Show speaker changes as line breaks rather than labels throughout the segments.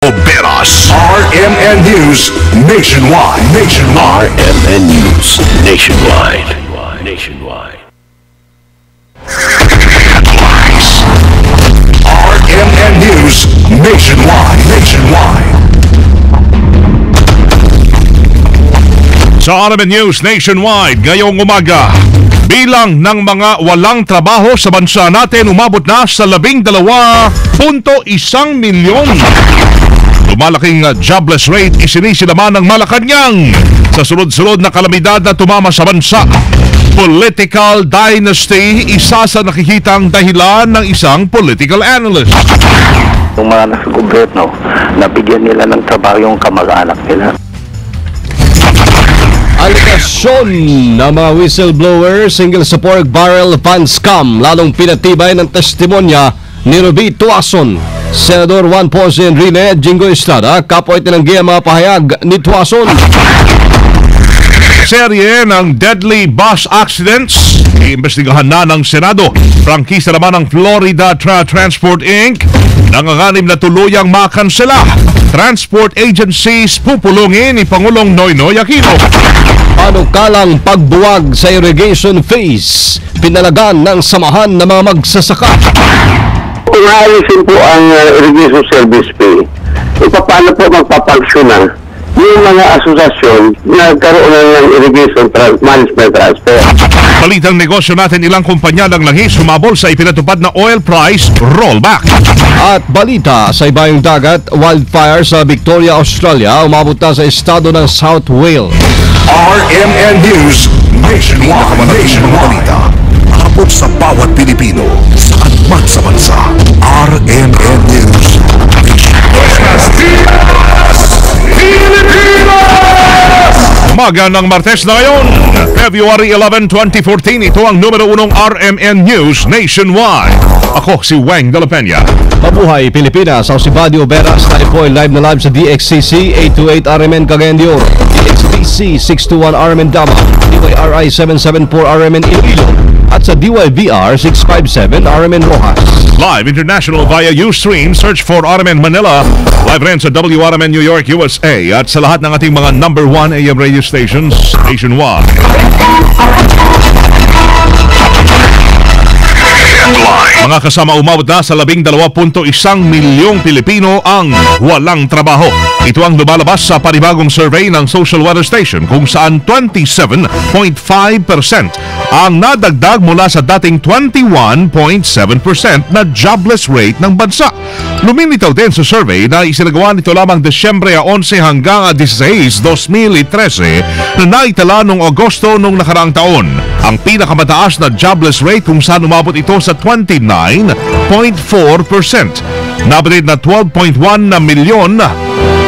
Oberas. RMN News Nationwide.
RMN News Nationwide.
Headlines. RMN News Nationwide.
Sa RMN News Nationwide ngayong umaga, bilang ng mga walang trabaho sa bansa natin umabot na sa 12.1 milyon. Lumalaking jobless rate isinisilaman ng Malacanang sa sunod-sunod na kalamidad na tumama sa bansa. Political dynasty, isa sa nakikitang dahilan ng isang political analyst.
Yung mga nasa gobyerno, nabigyan nila ng trabaho yung kamag-anak nila.
Aligasyon ng mga whistleblower single sa pork barrel fan scam lalong pinatibay ng testimonya ni Ruby Tuason. Senador Juan Ponce Enrile, Jingo Estrada, kapwa itinanggi ang mga pahayag ni Tuason.
Serye ng deadly bus accidents, iimbestigahan na ng Senado. Prangkisa naman ng Florida Transport Inc. nanganganib na tuluyang makansela. Transport agencies pupulungin ni Pangulong Noynoy Aquino.
Panukalang pagbuwag sa irrigation phase, pinalagan ng samahan ng mga magsasaka.
Kung aalisin po ang irrigation service fee, paano po magpapagsyon na yung mga asosasyon na nagkaroon ng irrigation management transfer?
Balitang negosyo natin, ilang kumpanya ng langis humabol sa ipinatupad na oil price rollback.
At balita sa ibayong dagat, wildfire sa Victoria, Australia, umabot na sa estado ng South Wales.
RMN News Nationwide. Abot sa bawat Pilipino, saan man sa bansa. RMN News
Umaga ng Martes na ngayon, February 11, 2014. Ito ang numero 1 RMN News Nationwide. Ako si Weng de la Peña.
Mabuhay Pilipinas, ako si Buddy Oberas. Tayo po ay live sa DXCC 828 RMN Cagayan de Oro, DXTC 621 RMN Davao, DYRI 774 RMN Iloilo, at sa DYVR 657 RMN Rojas.
Live international via Ustream. Search for RMN Manila. Live rin sa WRMN New York, USA. At sa lahat ng ating mga number 1 AM radio stations nationwide. Mga kasama, umabot na sa 12.1 milyong Pilipino ang walang trabaho. Ito ang lumalabas sa panibagong survey ng Social Weather Station, kung saan 27.5% ang nadagdag mula sa dating 21.7% na jobless rate ng bansa. Lumilitaw din sa survey na isinagawa nito lamang Desyembre 11 hanggang 16, 2013 na naitala noong Agosto noong nakaraang taon. Ang pinakamataas na jobless rate kung saan umabot ito sa 29.4%. Nabatid na 12.1 na milyon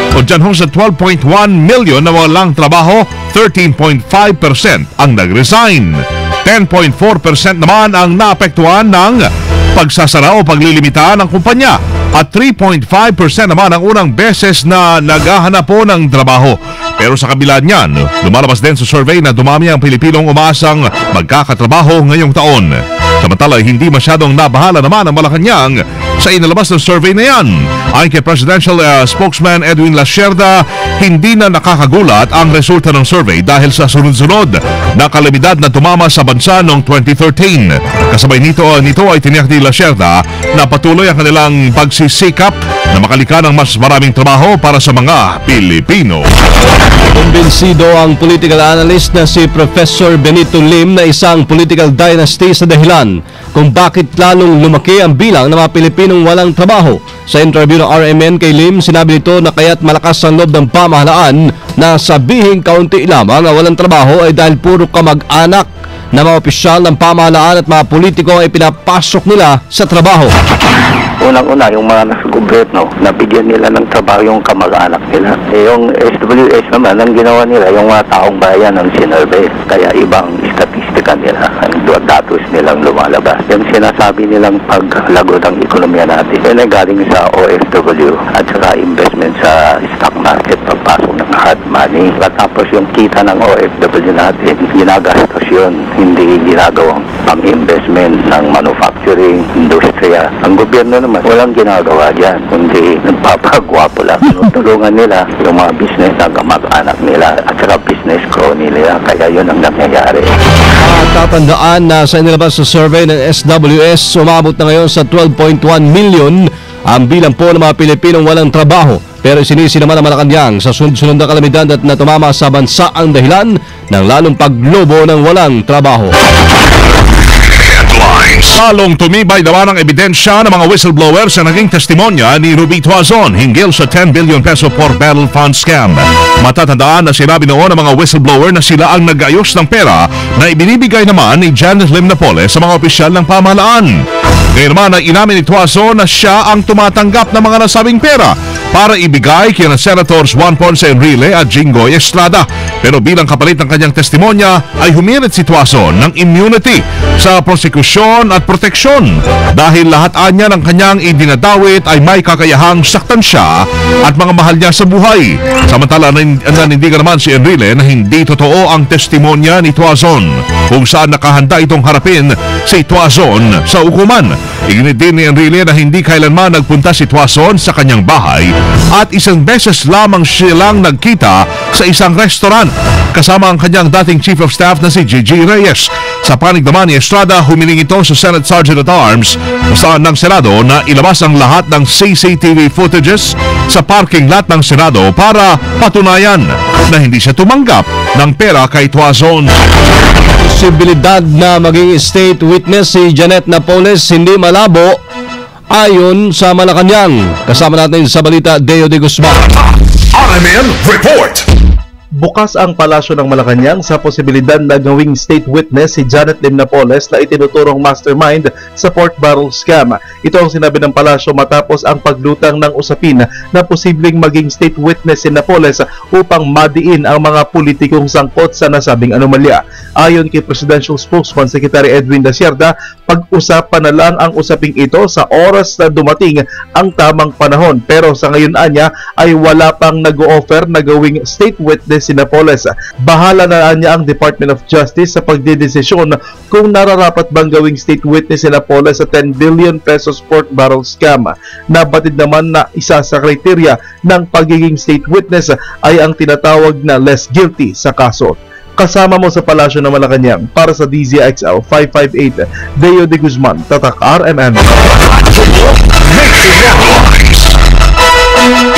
o dyan ho sa 12.1 milyon na walang trabaho, 13.5% ang nag-resign. 10.4% naman ang naapektuhan ng pagsasara o paglilimita ng kumpanya at 3.5% naman ang unang beses na naghahanap po ng trabaho. Pero sa kabila niyan, lumalabas din sa survey na dumami ang Pilipinong umaasang magkakatrabaho ngayong taon. Samantala, hindi masyadong nabahala naman ang Malacanang sa inalabas ng survey na yan. Ayon kay Presidential Spokesman Edwin Lasierda, hindi na nakakagulat ang resulta ng survey dahil sa sunod-sunod na kalamidad na tumama sa bansa noong 2013. Kasabay nito ay tiniyak ni Lasierda na patuloy ang kanilang pagsisikap na makalika ng mas maraming trabaho para sa mga Pilipino.
Kumbinsido ang political analyst na si Professor Benito Lim na isang political dynasty sa dahilan kung bakit lalong lumaki ang bilang ng mga Pilipinong walang trabaho. Sa interview ng RMN kay Lim, sinabi nito na kaya't malakas ang loob ng pamahalaan na sabihing kaunti lamang na walang trabaho ay dahil puro kamag-anak na mga opisyal ng pamahalaan at mga politiko ay pinapasok nila sa trabaho.
Unang-una, yung mga nasa gobyerno, nabigyan nila ng trabaho yung kamag-anak nila. Yung SWS naman, ang ginawa nila, yung mga taong bayan ng sinurvey. Kaya ibang statistika nila, ang datos nilang lumalabas. Yung sinasabi nilang paglago ng ekonomiya natin, yun ay galing sa OFW at saka investment sa stock market, pagpasok ng hard money. economy. Tapos yung kita ng OFW natin, ginagastos yun, hindi ginagawang pang-investment ng manufacturing, industriya. Ang gobyerno naman, walang ginagawa dyan, kundi nagpapagwapo lang. Tulungan nila yung mga business na kamag-anak nila at saka business crony nila. Kaya yun ang nangyayari.
Tatandaan na sa inilabas sa survey ng SWS, umabot na ngayon sa 12.1 million ang bilang po ng mga Pilipinong walang trabaho. Pero sinisi naman ang Malacanang sa sunod-sunod na kalamidad at na tumama sa bansa ang dahilan ng lalong paglobo ng walang trabaho.
Salong tumibay naman ang ebidensya ng mga whistleblowers na naging testimonya ni Ruby Tuazon hinggil sa 10 billion peso for battle fund scam. Matatandaan na sinabi noon ng mga whistleblower na sila ang nag-ayos ng pera na ibinibigay naman ni Janet Lim Napoles sa mga opisyal ng pamahalaan. Ngayon naman ay inamin ni Tuazon na siya ang tumatanggap ng mga nasabing pera para ibigay kina Senators Juan Ponce Enrile at Jinggoy Estrada. Pero bilang kapalit ng kanyang testimonya ay humirit si Tuazon ng immunity sa prosekusyon at proteksyon dahil lahat anya ng kanyang idinadawit ay may kakayahang saktan siya at mga mahal niya sa buhay. Samantala nanindigan naman si Enrile na hindi totoo ang testimonya ni Tuazon kung saan nakahanda itong harapin si Tuazon sa hukuman. Iginit din ni Enrile na hindi kailanman nagpunta si Tuazon sa kanyang bahay at isang beses lamang silang nagkita sa isang restaurant kasama ang kanyang dating Chief of Staff na si Gigi Reyes. Sa panig naman ni Estrada, humiling ito sa Senate Sergeant at Arms saan ng Senado na ilabas ang lahat ng CCTV footages sa parking lot ng Senado para patunayan na hindi siya tumanggap ng pera kay Tuazon.
Posibilidad na maging state witness si Janet Napoles hindi malabo ayon sa Malacanang. Kasama natin sa balita, Deo de Guzman.
RMN Report.
Bukas ang palasyo ng Malacanang sa posibilidad na gawing state witness si Janet Lim Napoles na itinuturong mastermind sa pork barrel scam. Ito ang sinabi ng palasyo matapos ang paglutang ng usapin na posibleng maging state witness si Napoles upang madiin ang mga politikong sangkot sa nasabing anomalya. Ayon kay Presidential Spokesman Secretary Edwin Dasierda, pag-usapan na lang ang usaping ito sa oras na dumating ang tamang panahon. Pero sa ngayon anya ay wala pang nag-o-offer na gawing state witness si Napoles. Bahala na niya ang Department of Justice sa pagdedesisyon kung nararapat bang gawing state witness si Napoles sa 10 billion pesos pork barrel scam. Nabatid naman na isa sa kriteria ng pagiging state witness ay ang tinatawag na less guilty sa kaso. Kasama mo sa Palasyo ng Malacanang para sa DZXL 558, Deo de Guzman, Tatak RMN.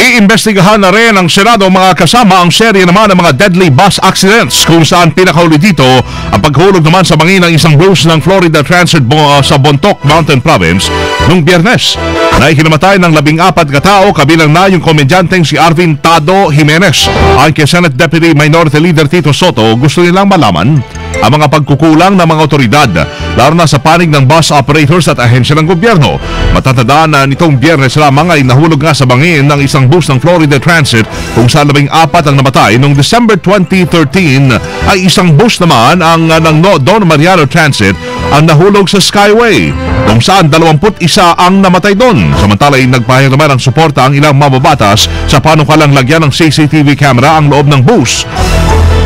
Iimbestigahan na rin ng Senado mga kasama ang serye naman ng mga deadly bus accidents kung saan pinakahuli dito ang paghulog naman sa bangin ng isang bus ng Florida Transit sa Bontoc Mountain Province noong Biyernes na ikinamatay ng 14 katao kabilang na yung komedyanteng si Arvin Tado Jimenez. Ayon kay Senate Deputy Minority Leader Tito Soto, gusto nilang malaman ang mga pagkukulang ng mga otoridad lalo na sa panig ng bus operators at ahensya ng gobyerno. Matatandaan na nitong Biyernes lamang ay nahulog nga sa bangin ng isang bus ng Florida Transit kung saan 14 ang namatay. Noong December 2013 ay isang bus naman ang ng Don Mariano Transit ang nahulog sa Skyway kung saan 21 ang namatay doon. Samantala ay nagpahayag naman ng suporta ang ilang mababatas sa panukalang lagyan ng CCTV camera ang loob ng bus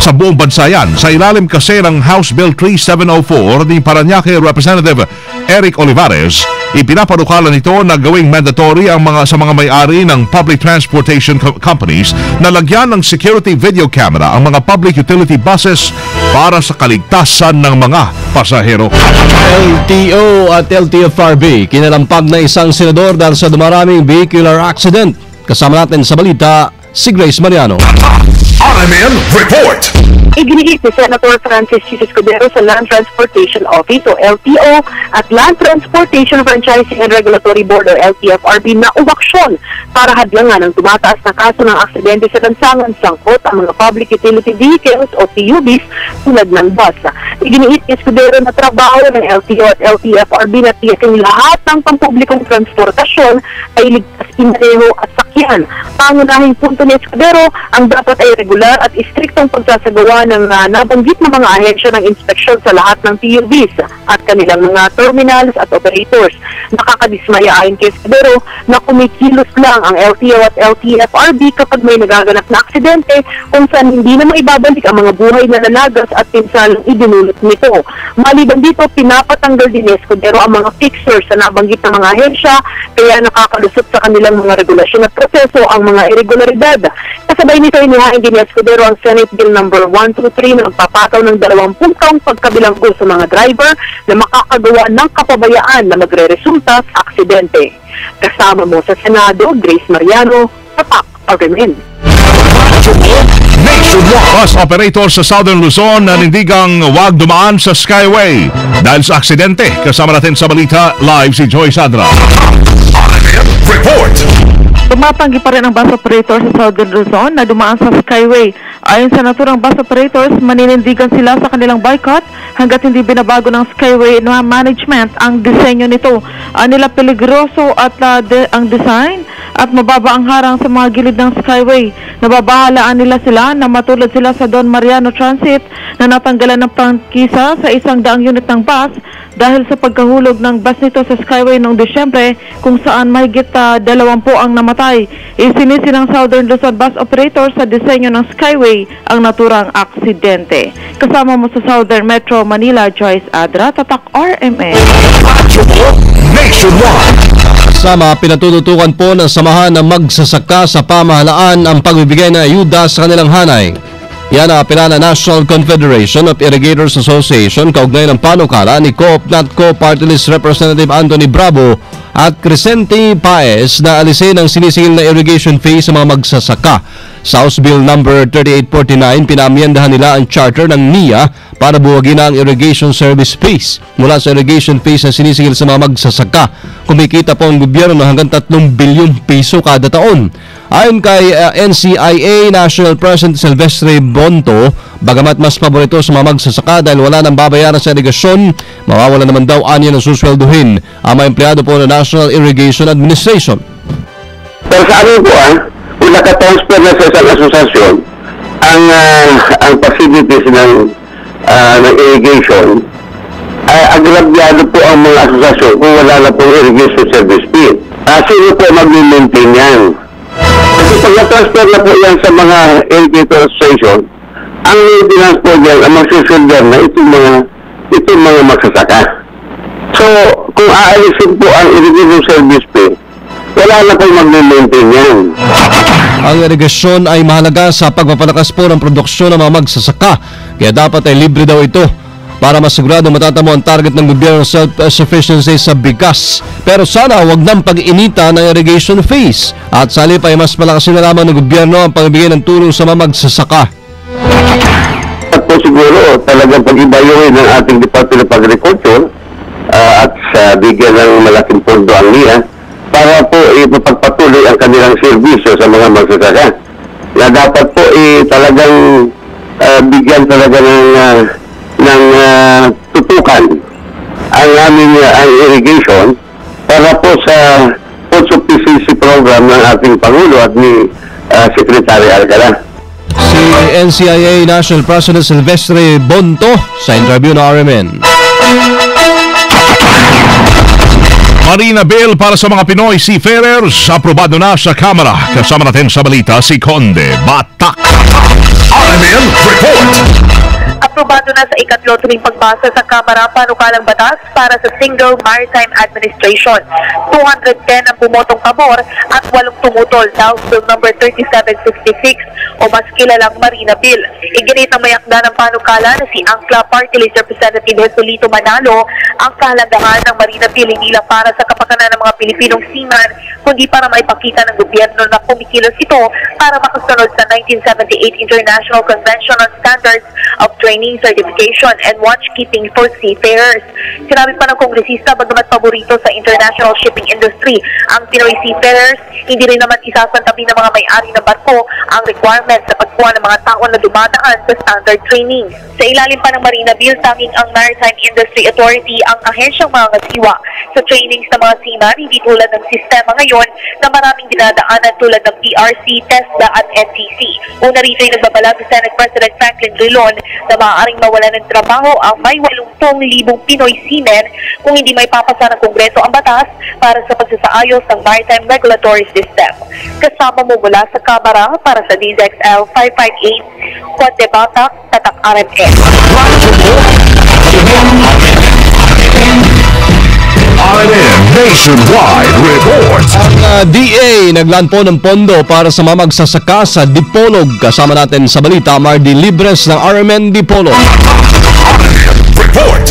sa buong bansa yan. Sa ilalim kasi ng House Bill 3704 ni Parañaque Representative Eric Olivares, ipinapanukalan nito na gawing mandatory ang sa mga may-ari ng public transportation companies na lagyan ng security video camera ang mga public utility buses para sa kaligtasan ng mga pasahero.
LTO at LTFRB kinalampag na isang senador dahil sa dumaraming vehicular accident. Kasama natin sa balita, si Grace Mariano.
RMN Report.
Iginiit ni Senator Francis C. Escudero sa Land Transportation Office o LTO at Land Transportation Franchising and Regulatory Board o LTFRB na umaksyon para hadlangan ang tumataas na kaso ng aksidente sa lansangan sangkot ang mga public utility vehicles o PUVs tulad ng bus. Iginiit ni Escudero na trabaho ng LTO at LTFRB na tiyaking lahat ng pampublikong transportasyon ay ligtas, imaneho at sakyan Pangunahing punto ni Escudero, ang dapat ay regular at istriktong pagsasagawa ng nabanggit na mga ahensya ng inspeksyon sa lahat ng PUVs at kanilang mga terminals at operators. Nakakadismaya ayon kay Escudero na kumikilos lang ang LTO at LTFRB kapag may nagaganap na aksidente kung saan hindi na maibabalik ang mga buhay na nalagas at pinsalang idinulot nito. Maliban dito, pinapatanggal din ni Escudero ang mga fixers sa nabanggit na mga ahensya, kaya nakakalusot sa kanilang mga regulasyon at proseso ang mga irregularidad. Kasabay nito, inihain din ni Escudero ang Senate Bill No. 123 na magpapataw ng 20 taong pagkabilanggo sa mga driver na makakagawa ng kapabayaan na magre-resulta sa aksidente. Kasama mo sa Senado, Grace Mariano, Tatak, RMN.
Bus operator sa Southern Luzon nanindigang huwag dumaan sa Skyway dahil sa aksidente. Kasama natin sa balita live si Joy Sadra.
RMN Report.
Tumatanggi pa rin ang bus operator sa Southern Luzon na dumaan sa Skyway. Ayon sa naturang bus operators, maninindigan sila sa kanilang boycott hanggat hindi binabago ng Skyway na management ang disenyo nito. Nila peligroso at ang design at mababa ang harang sa mga gilid ng Skyway. Nababahalaan nila sila na matulad sila sa Don Mariano Transit na natanggalan ng prangkisa sa 100 unit ng bus dahil sa pagkahulog ng bus nito sa Skyway noong Desyembre kung saan mahigit 20 ang namatay. Isinisi ng Southern Luzon bus operator sa disenyo ng Skyway ang naturang aksidente. Kasama mo sa Southern Metro Manila, Joyce Adra, Tatak RMN.
Nationwide.
Sama, pinatututukan po ng samahan ng magsasaka sa pamahalaan ang pagbibigay ng ayuda sa kanilang hanay. Yan ang apela na National Confederation of Irrigators Association kaugnay ng panukala ni Co-op-NATCO Party List Representative Anthony Bravo at Crescente Paez na alisin ang sinisingil na irrigation fee sa mga magsasaka. Sa House Bill No. 3849, pinamyendahan nila ang charter ng NIA para buwagin ang irrigation service fees. Mula sa irrigation fees na sinisingil sa mga magsasaka, kumikita po ang gobyerno ng hanggang 3 bilyong piso kada taon. Ayon kay NCIA National President Silvestre Bonto, bagamat mas paborito sa mga magsasaka dahil wala nang babayaran sa irigasyon, mawawala naman daw anya ng suswelduhin ang mga empleyado po ng National Irrigation Administration.
Pero sa amin po kung nakatransfer na sa isang asosasyon ang facilities ng irrigation, agrabyado po ang mga asosasyon kung wala na pong irrigation service fee. Sino po mag-maintain yan? Kasi pag na-transfer na po yan sa mga irrigator association, ang maintenance po yan, ang magsusundan na itong mga magsasaka. So, kung aalisin po ang irrigation service fee, wala na pong mag-maintain yan.
Ang irigasyon ay mahalaga sa pagpapalakas po ng produksyon ng mga magsasaka, kaya dapat ay libre daw ito para masigurado matatamo ang target ng gobyerno ng self-sufficiency sa bigas. Pero sana huwag nang pag-inita ng irrigation fees at sa halip ay mas malakasin na lamang ng gobyerno ang pagbibigay ng tulong sa mga magsasaka.
At po siguro talagang pag-ibayuhin ng ating Department of Agriculture at sa bigyan ng malaking pondo ang NIA para po ipagpatuloy ang kanilang serbisyo sa mga magsasaka. Na dapat po talagang bigyan talaga ng tutukan ang aming ang irrigation para po sa food sufficiency program ng ating Pangulo at ni Secretary Alcala.
Si NCIA National President Silvestre Bonto sa interview ng RMN.
Marina Bill para sa mga Pinoy seafarers, aprobado na sa Kamara. Kasama natin sa balita si Conde Batak.
RMN Report.
Aprobado na sa ikatlo tuwing pagbasa sa Kamara panukalang batas para sa Single Maritime Administration. 210 ang bumotong pabor at 8 tumutol. House Bill No. 3756 o mas kilalang Marina Bill. Iginit ng mayakda ng panukala na si Angkla Party List Representative Jesolito Manalo ang kahalagahan ng Marina Bill hindi lang para sa kapakanan ng mga Pilipinong seaman kundi para maipakita ng gobyerno na kumikilos ito para makasunod sa 1978 International Convention on Standards of Training training, certification, and watchkeeping for seafarers. Sinabi pa ng kongresista, bagamat paborito sa international shipping industry ang Pinoy seafarers, hindi rin naman isasantabi ng mga may-ari ng barko ang requirements sa pagkuha ng mga tao na dumadaan sa standard training. Sa ilalim pa ng Marina Bill, tanging ang Maritime Industry Authority ang ahensyang mangangasiwa sa trainings ng mga seaman, hindi tulad ng sistema ngayon na maraming dinadaanan tulad ng PRC, TESDA at NTC. Una rito ay nagbabalag si Senate President Franklin Drilon na maaaring mawalan ng trabaho ang may 80,000 Pinoy seamen kung hindi may papasa ng Kongreso ang batas para sa pagsasaayos ng maritime regulatory system. Kasama mo mula sa Kamara para sa DZXL 558, Quad Batak, Tatak RMN.
RMN Nationwide Report.
Ang DA naglaan po ng pondo para sa mga magsasaka sa Dipolog. Kasama natin sa balita, Mardy Libres ng RMN Dipolog.
Report.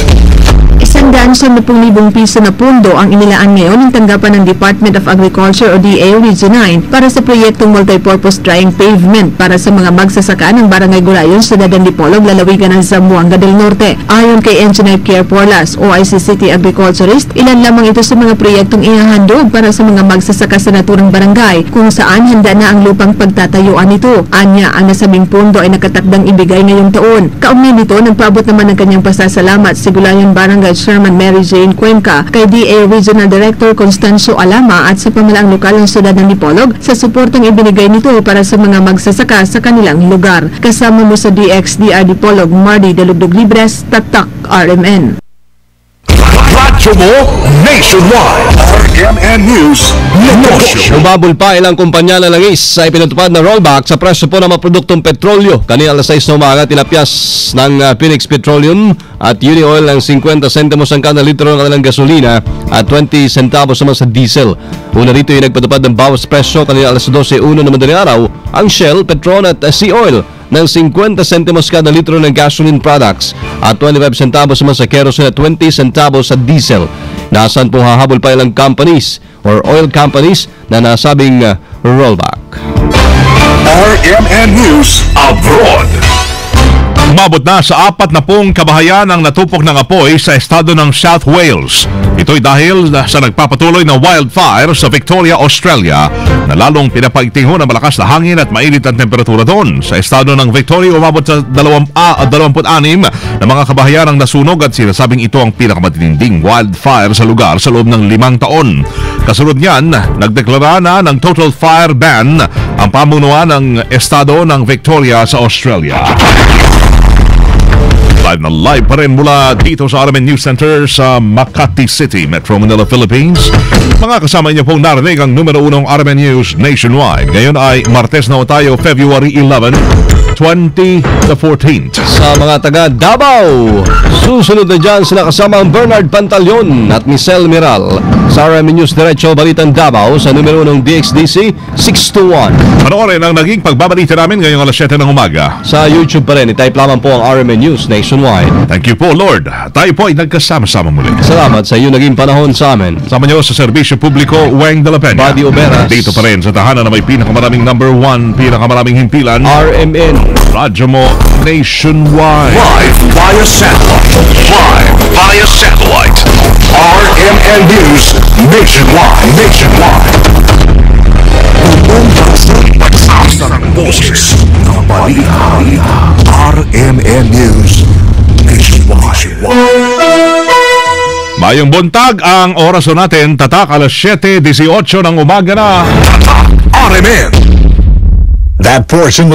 110,000 piso na pondo ang inilaan ngayon ng tanggapan ng Department of Agriculture o DA Region 9 para sa proyektong multipurpose drying pavement para sa mga magsasaka ng Barangay Gulayon sa Dadan Dipolog, lalawigan ng Zamboanga del Norte. Ayon kay Engineer Pierre Porlas, OIC City Agriculturist, ilan lamang ito sa mga proyektong ihahandog para sa mga magsasaka sa naturang barangay kung saan handa na ang lupang pagtatayuan nito. Anya, ang nasabing pondo ay nakatakdang ibigay ngayong taon. Kaugnay nito, nagpaabot naman ng kanyang pasasalamat si Gulayon Barangay Chairman Mary Jane Cuenca, kay DA Regional Director Constancio Alama at sa pamalaang lokal ng siyudad ng Dipolog sa suportang ibinigay nito para sa mga magsasaka sa kanilang lugar. Kasama mo sa DXDR Dipolog, Mardy Dalugdog Libres, Tatak RMN.
Radyo mo Nationwide. RMN News Negosyo.
Umabol pa ilang kumpanya na langis sa ipinatupad na rollback sa presyo po ng mga produktong petrolyo. Kanina alas 6 na umaga, tinapyas ng Phoenix Petroleum at Uni Oil ng 50 centimos ang kada litro ng kanilang gasolina at 20 centavos naman sa diesel. Una rito yung nagpatupad ng bawas presyo kanina alas 12:01 na madaling araw ang Shell, Petron at Sea Oil ng 50 centimos kada litro ng gasoline products at 25 centavos naman sa kerosene at 20 centavos sa diesel. Nasaan po hahabol pa ilang companies or oil companies na nasabing rollback.
RMN News Abroad.
Umabot na sa 40 kabahayan ang natupok ng apoy sa estado ng South Wales. Ito'y dahil sa nagpapatuloy na wildfire sa Victoria, Australia na lalong pinapaitingo ng malakas na hangin at mainit ang temperatura doon. Sa estado ng Victoria, umabot sa 26 na mga kabahayan ang nasunog at sinasabing ito ang pinakamatinding wildfire sa lugar sa loob ng 5 taon. Kasunod niyan, nagdeklara na ng total fire ban ang pamunuan ng estado ng Victoria sa Australia. Live na live pa rin mula dito sa RMN News Center sa Makati City, Metro Manila, Philippines. Mga kasama niyo pong narinig ang numero 1 RMN News Nationwide. Ngayon ay Martes na tayo, February 11, 2014.
Sa mga taga Davao, susunod na dyan sila kasama ang Bernard Pantalyon at Michelle Miral sa RMN News Diretso Balitan Davao sa numero ng DXDC 621.
Panoorin ang naging pagbabalita namin ngayong alas 7 ng umaga.
Sa YouTube pa rin, itype lamang po ang RMN News Nationwide.
Thank you po, Lord. Tayo po ay nagkasama-sama muli.
Salamat sa iyo naging panahon sa amin.
Sama niyo sa serbisyo publiko, Weng de la Peña.
Buddy Oberas.
Dito pa rin sa tahanan na may pinakamaraming number 1, pinakamaraming himpilan.
RMN.
Radyo mo Nationwide.
Live via satellite. Live via satellite. RMN News Nationwide. Nationwide. Basta ng boses ng balita. RMN News Nationwide.
Mayong buntag ang oras natin, tatak alas 7:18 ng umaga na.
RMN. That portion